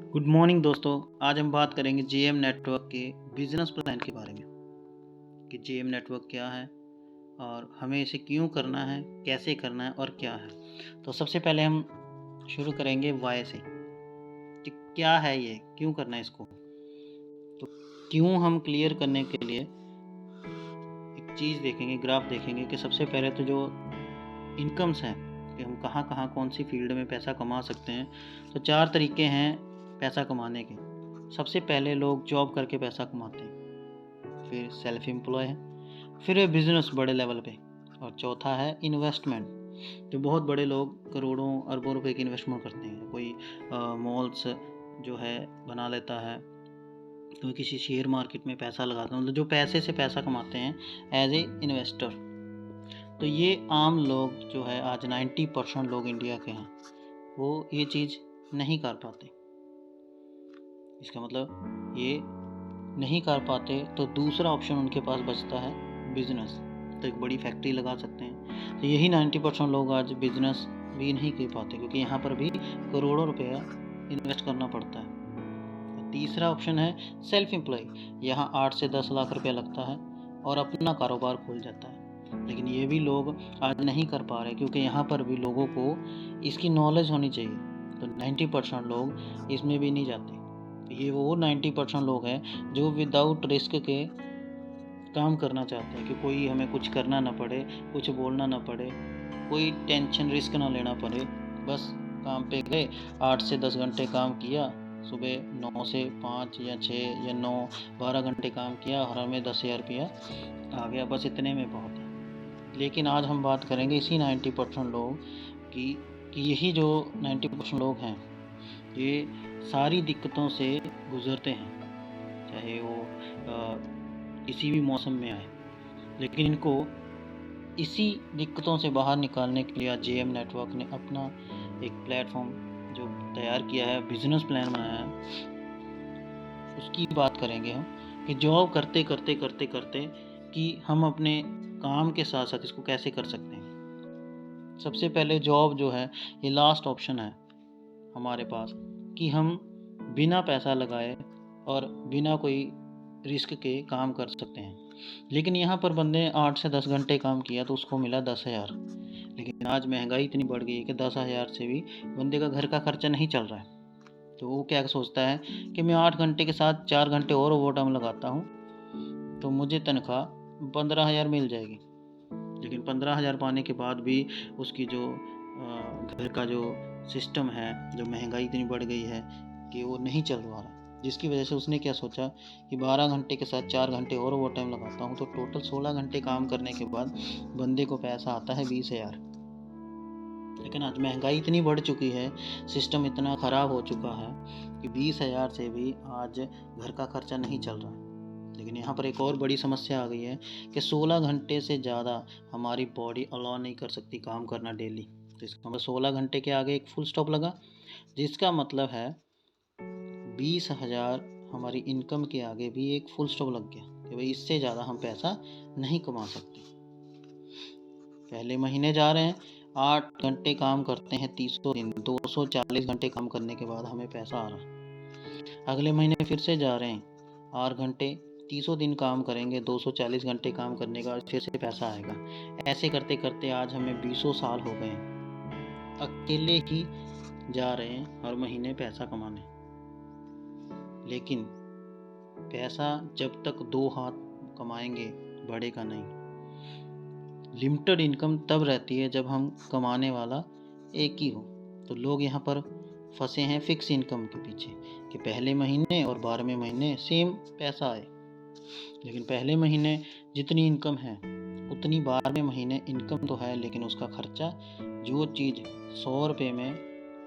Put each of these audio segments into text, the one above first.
Good morning दोस्तों। आज हम बात करेंगे जेएम नेटवर्क के बिजनेस प्लान के बारे में कि जेएम नेटवर्क क्या है और हमें इसे क्यों करना है, कैसे करना है और क्या है। तो सबसे पहले हम शुरू करेंगे वाई से कि क्या है ये, क्यों करना है इसको। तो क्यों हम क्लियर करने के लिए एक चीज़ देखेंगे, ग्राफ देखेंगे कि सबसे पहले तो जो इनकम्स हैं कि हम कहाँ कहाँ कौन सी फील्ड में पैसा कमा सकते हैं। तो 4 तरीके हैं पैसा कमाने के। सबसे पहले लोग जॉब करके पैसा कमाते हैं, फिर सेल्फ एम्प्लॉय है, फिर है बिजनेस बड़े लेवल पे, और चौथा है इन्वेस्टमेंट। जो बहुत बड़े लोग करोड़ों अरबों रुपए की इन्वेस्टमेंट करते हैं। कोई मॉल्स जो है बना लेता है, कोई किसी शेयर मार्केट में पैसा लगाता है, मतलब जो पैसे से पैसा कमाते हैं एज ए इन्वेस्टर। तो ये आम लोग जो है आज 90% लोग इंडिया के हैं वो ये चीज़ नहीं कर पाते। इसका मतलब ये नहीं कर पाते तो दूसरा ऑप्शन उनके पास बचता है बिजनेस। तो एक बड़ी फैक्ट्री लगा सकते हैं। तो यही 90% लोग आज बिजनेस भी नहीं कर पाते क्योंकि यहाँ पर भी करोड़ों रुपया इन्वेस्ट करना पड़ता है। तीसरा ऑप्शन है सेल्फ एम्प्लॉय। यहाँ 8 से 10 लाख रुपया लगता है और अपना कारोबार खुल जाता है। लेकिन ये भी लोग आज नहीं कर पा रहे क्योंकि यहाँ पर भी लोगों को इसकी नॉलेज होनी चाहिए। तो 90% लोग इसमें भी नहीं जाते। ये वो 90% लोग हैं जो विदाउट रिस्क के काम करना चाहते हैं कि कोई हमें कुछ करना ना पड़े, कुछ बोलना ना पड़े, कोई टेंशन रिस्क ना लेना पड़े। बस काम पे गए, 8 से 10 घंटे काम किया, सुबह 9 से 5 या 6 या 9 12 घंटे काम किया और हमें 10,000 रुपया आ गया। बस इतने में बहुत है। लेकिन आज हम बात करेंगे इसी 90% लोग कि यही जो 90% लोग हैं ये सारी दिक्कतों से गुज़रते हैं, चाहे वो किसी भी मौसम में आए। लेकिन इनको इसी दिक्कतों से बाहर निकालने के लिए जेएम नेटवर्क ने अपना एक प्लेटफॉर्म जो तैयार किया है, बिजनेस प्लान बनाया है, उसकी बात करेंगे हम कि जॉब करते करते करते करते कि हम अपने काम के साथ साथ इसको कैसे कर सकते हैं। सबसे पहले जॉब जो है ये लास्ट ऑप्शन है हमारे पास कि हम बिना पैसा लगाए और बिना कोई रिस्क के काम कर सकते हैं। लेकिन यहाँ पर बंदे ने 8 से 10 घंटे काम किया तो उसको मिला 10,000। लेकिन आज महंगाई इतनी बढ़ गई है कि 10,000 से भी बंदे का घर का खर्चा नहीं चल रहा है। तो वो क्या सोचता है कि मैं 8 घंटे के साथ 4 घंटे और ओवर टाइम लगाता हूँ तो मुझे तनख्वाह 15,000 मिल जाएगी। लेकिन 15,000 पाने के बाद भी उसकी जो घर का जो सिस्टम है, जो महंगाई इतनी बढ़ गई है कि वो नहीं चल रहा है। जिसकी वजह से उसने क्या सोचा कि 12 घंटे के साथ 4 घंटे और ओवर टाइम लगाता हूँ तो टोटल 16 घंटे काम करने के बाद बंदे को पैसा आता है 20,000। लेकिन आज महंगाई इतनी बढ़ चुकी है, सिस्टम इतना ख़राब हो चुका है कि 20,000 से भी आज घर का खर्चा नहीं चल रहा है। लेकिन यहाँ पर एक और बड़ी समस्या आ गई है कि 16 घंटे से ज़्यादा हमारी बॉडी अलाउ नहीं कर सकती काम करना डेली। तो इसका मतलब 16 घंटे के आगे एक फुल स्टॉप लगा, जिसका मतलब है 20,000 हमारी इनकम के आगे भी एक फुल स्टॉप लग गया कि भाई इससे ज़्यादा हम पैसा नहीं कमा सकते। पहले महीने जा रहे हैं, 8 घंटे काम करते हैं 30 दिन, 240 घंटे काम करने के बाद हमें पैसा आ रहा है। अगले महीने फिर से जा रहे हैं, 8 घंटे 30 दिन काम करेंगे, 240 घंटे काम करने का फिर से पैसा आएगा। ऐसे करते करते आज हमें 20 साल हो गए हैं, अकेले ही जा रहे हैं हर महीने पैसा कमाने। लेकिन पैसा जब तक 2 हाथ कमाएंगे बढ़ेगा नहीं। लिमिटेड इनकम तब रहती है जब हम कमाने वाला एक ही हो। तो लोग यहाँ पर फंसे हैं फिक्स इनकम के पीछे कि पहले महीने और 12वें महीने सेम पैसा आए। लेकिन पहले महीने जितनी इनकम है उतनी 12वें महीने इनकम तो है, लेकिन उसका खर्चा, जो चीज़ 100 रुपये में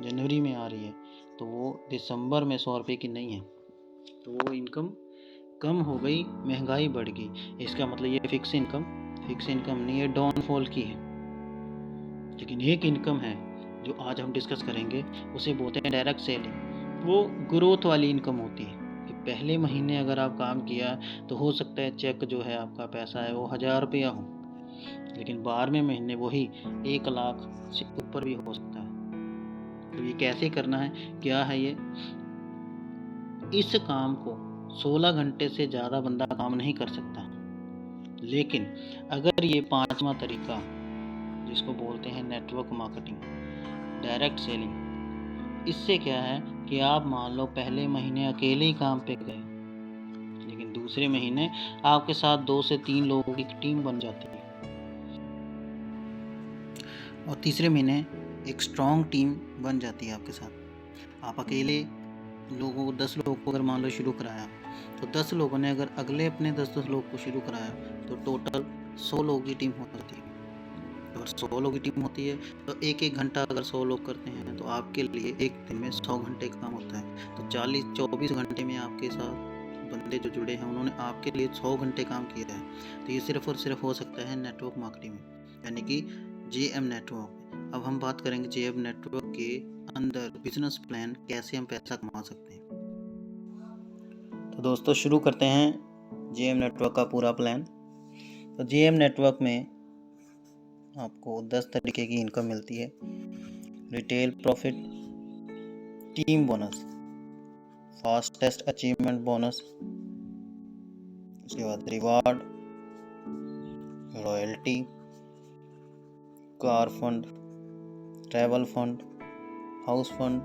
जनवरी में आ रही है तो वो दिसंबर में 100 रुपये की नहीं है। तो वो इनकम कम हो गई, महंगाई बढ़ गई। इसका मतलब ये फिक्स इनकम नहीं है, डाउनफॉल की है। लेकिन एक इनकम है जो आज हम डिस्कस करेंगे, उसे बोलते हैं डायरेक्ट सेलिंग। वो ग्रोथ वाली इनकम होती है कि पहले महीने अगर आप काम किया तो हो सकता है चेक जो है आपका पैसा है वो 1,000 रुपया हो, लेकिन 12वें महीने वही 1 लाख से ऊपर भी हो सकता है। तो ये कैसे करना है, क्या है ये, इस काम को 16 घंटे से ज़्यादा बंदा काम नहीं कर सकता। लेकिन अगर ये पांचवा तरीका, जिसको बोलते हैं नेटवर्क मार्केटिंग, डायरेक्ट सेलिंग, इससे क्या है कि आप मान लो पहले महीने अकेले ही काम पे गए, लेकिन दूसरे महीने आपके साथ 2 से 3 लोगों की टीम बन जाती है, और तीसरे महीने एक स्ट्रॉन्ग टीम बन जाती है आपके साथ। आप अकेले लोगों को 10 लोगों को अगर मान लो शुरू कराया, तो 10 लोगों ने अगर अगले अपने 10-10 लोग को शुरू कराया, तो टोटल 100 लोगों की टीम हो जाती है। अगर 100 लोगों की टीम होती है तो एक एक घंटा अगर 100 लोग करते हैं तो आपके लिए एक दिन में 100 घंटे काम होता है। तो 24 घंटे में आपके साथ बंदे जो जुड़े हैं उन्होंने आपके लिए 100 घंटे काम किया है। तो ये सिर्फ और सिर्फ हो सकता है नेटवर्क मार्केटिंग में, यानी कि जेएम नेटवर्क। अब हम बात करेंगे जेएम नेटवर्क के अंदर बिजनेस प्लान, कैसे हम पैसा कमा सकते हैं। तो दोस्तों शुरू करते हैं जेएम नेटवर्क का पूरा प्लान। तो जेएम नेटवर्क में आपको 10 तरीके की इनकम मिलती है। Retail profit, team bonus, fastest achievement bonus, उसके बाद reward, royalty, car fund, travel fund, house fund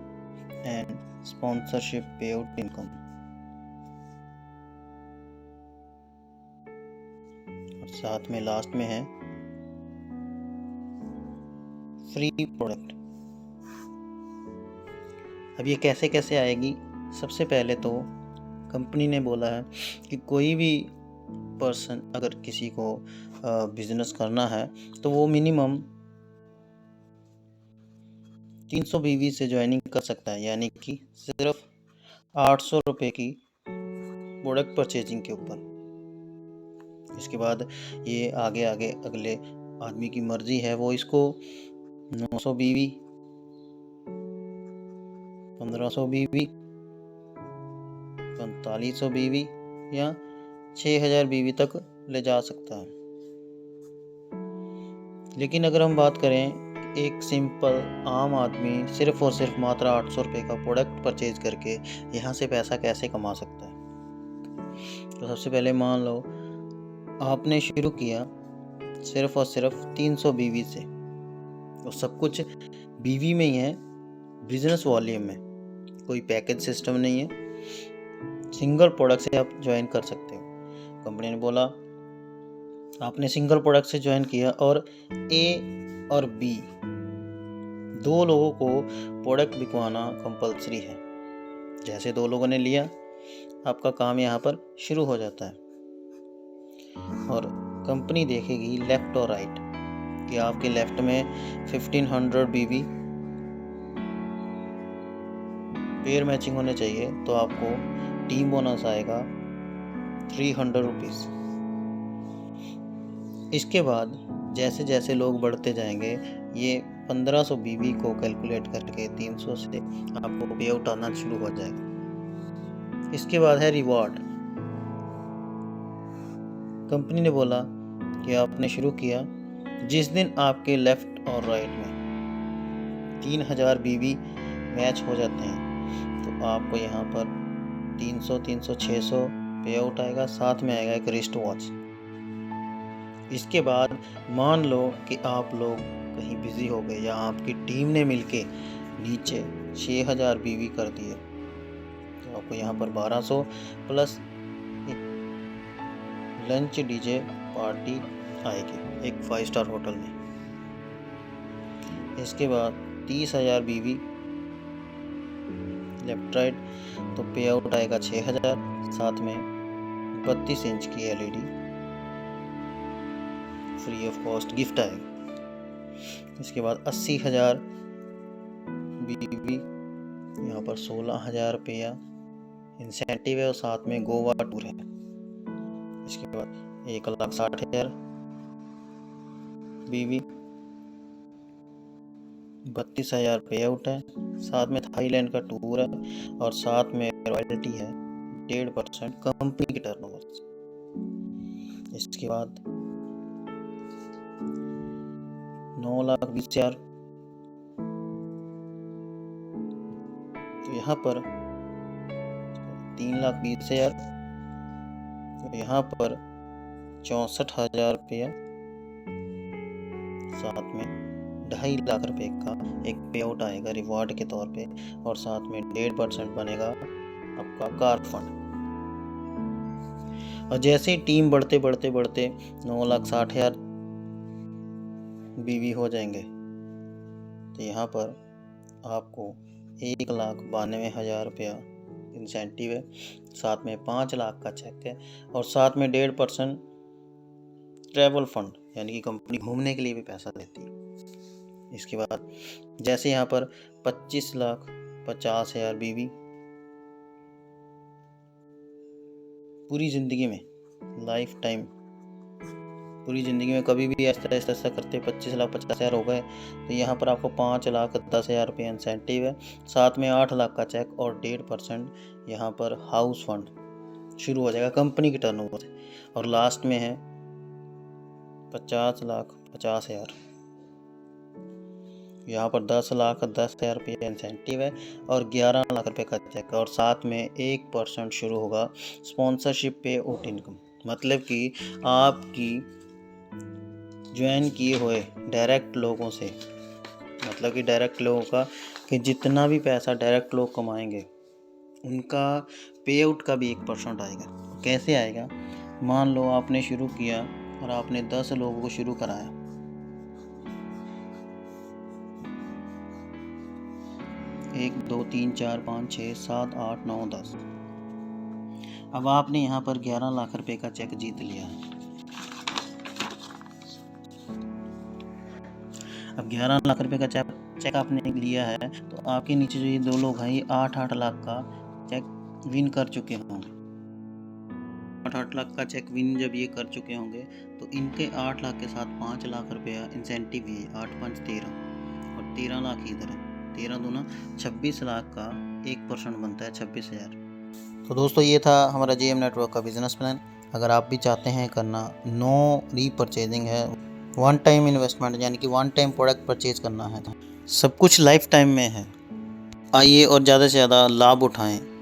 and sponsorship पे आउट इनकम। और साथ में लास्ट में है फ्री प्रोडक्ट। अब ये कैसे कैसे आएगी? सबसे पहले तो कंपनी ने बोला है कि कोई भी पर्सन अगर किसी को बिजनेस करना है तो वो मिनिमम 300 बीवी से ज्वाइनिंग कर सकता है, यानी कि सिर्फ 800 रुपये की प्रोडक्ट परचेजिंग के ऊपर। इसके बाद ये आगे आगे अगले आदमी की मर्जी है, वो इसको 900 बीवी, 1500 बीवी, 4500 बीवी या 6000 बीवी तक ले जा सकता है। लेकिन अगर हम बात करें एक सिंपल आम आदमी सिर्फ और सिर्फ मात्र 800 रुपये का प्रोडक्ट परचेज करके यहाँ से पैसा कैसे कमा सकता है, तो सबसे पहले मान लो आपने शुरू किया सिर्फ और सिर्फ 300 बीवी से, तो सब कुछ बीवी में ही है, बिजनेस वॉल्यूम में, कोई पैकेज सिस्टम नहीं है, सिंगल प्रोडक्ट से आप ज्वाइन कर सकते हो। कंपनी ने बोला आपने सिंगल प्रोडक्ट से ज्वाइन किया और ए और बी दो लोगों को प्रोडक्ट बिकवाना कंपलसरी है। जैसे दो लोगों ने लिया, आपका काम यहाँ पर शुरू हो जाता है। और कंपनी देखेगी लेफ्ट और राइट कि आपके लेफ्ट में 1500 बीवी पेयर मैचिंग होने चाहिए, तो आपको टीम बोनस आएगा 300 रुपीज़। इसके बाद जैसे जैसे लोग बढ़ते जाएंगे, ये 1500 बीवी को कैलकुलेट करके 300 से आपको पे आउट आना शुरू हो जाएगा। इसके बाद है रिवॉर्ड। कंपनी ने बोला कि आपने शुरू किया, जिस दिन आपके लेफ्ट और राइट में 3000 बीवी मैच हो जाते हैं, तो आपको यहाँ पर 300, 300, 600 पे आउट आएगा, साथ में आएगा एक रिस्ट वॉच। इसके बाद मान लो कि आप लोग कहीं बिजी हो गए या आपकी टीम ने मिलके नीचे 6000 बीवी कर दिए, तो आपको यहाँ पर 1200 प्लस लंच डीजे पार्टी आएगी एक 5 स्टार होटल में। इसके बाद 30,000 बीवी लेफ्ट राइट, तो पे आउट आएगा 6000, साथ में 32 इंच की LED free of cost gift आएगा। इसके बाद 80,000 बीवी, यहाँ पर 16,000 रुपया इंसेंटिव है और साथ में गोवा टूर है। इसके बाद 1,60,000 बीवी, 32,000 पे आउट है, साथ में थाईलैंड का टूर है और साथ में रॉयल्टी है 1.5% कंपनी के टर्नओवर से। इसके बाद 9,20,000, तो यहाँ पर 3,20,000, यहाँ पर 64,000 रुपया, साथ में 2.5 लाख रुपए का एक पे आउट आएगा रिवॉर्ड के तौर पे, और साथ में 1.5% बनेगा आपका कार फंड। और जैसे ही टीम बढ़ते बढ़ते बढ़ते 9,60,000 बीवी हो जाएंगे, तो यहाँ पर आपको 1,92,000 रुपया इंसेंटिव है, साथ में 5 लाख का चेक है, और साथ में 1.5% ट्रैवल फंड, यानी कि कंपनी घूमने के लिए भी पैसा देती है। इसके बाद जैसे यहाँ पर 25,50,000 बीवी पूरी ज़िंदगी में, लाइफ टाइम, पूरी ज़िंदगी में कभी भी ऐसा करते 25,50,000 हो गए, तो यहाँ पर आपको 5,10,000 रुपये इंसेंटिव है, साथ में 8 लाख का चेक और 1.5% यहाँ पर हाउस फंड शुरू हो जाएगा कंपनी की टर्नओवर से। और लास्ट में है 50,50,000, यहाँ पर 10,10,000 रुपये इंसेंटिव है और 11 लाख रुपये का चेक, और साथ में 1% शुरू होगा स्पॉन्सरशिप पे आउट इनकम। मतलब कि आपकी ज्वाइन किए हुए डायरेक्ट लोगों से, मतलब कि डायरेक्ट लोगों का, कि जितना भी पैसा डायरेक्ट लोग कमाएंगे उनका पे आउट का भी 1% आएगा। कैसे आएगा? मान लो आपने शुरू किया और आपने 10 लोगों को शुरू कराया, 1 2 3 4 5 6 7 8 9 10। अब आपने यहाँ पर 11 लाख रुपए का चेक जीत लिया है। अब 11 लाख रुपए का चेक आपने लिया है, तो आपके नीचे जो ये 2 लोग हैं, ये 8 लाख का चेक विन कर चुके होंगे। 8 लाख का चेक विन जब ये कर चुके होंगे, तो इनके 8 लाख के साथ 5 लाख रुपया इंसेंटिव भी है। 8 5 13, और 13 लाख इधर है, 13 दूना 26 लाख का 1% बनता है 26,000। तो दोस्तों, ये था हमारा जेएम नेटवर्क का बिजनेस प्लान। अगर आप भी चाहते हैं करना, नो रीपरचेजिंग है, वन टाइम इन्वेस्टमेंट, यानी कि वन टाइम प्रोडक्ट परचेज करना है, तो सब कुछ लाइफ टाइम में है। आइए और ज़्यादा से ज़्यादा लाभ उठाएं।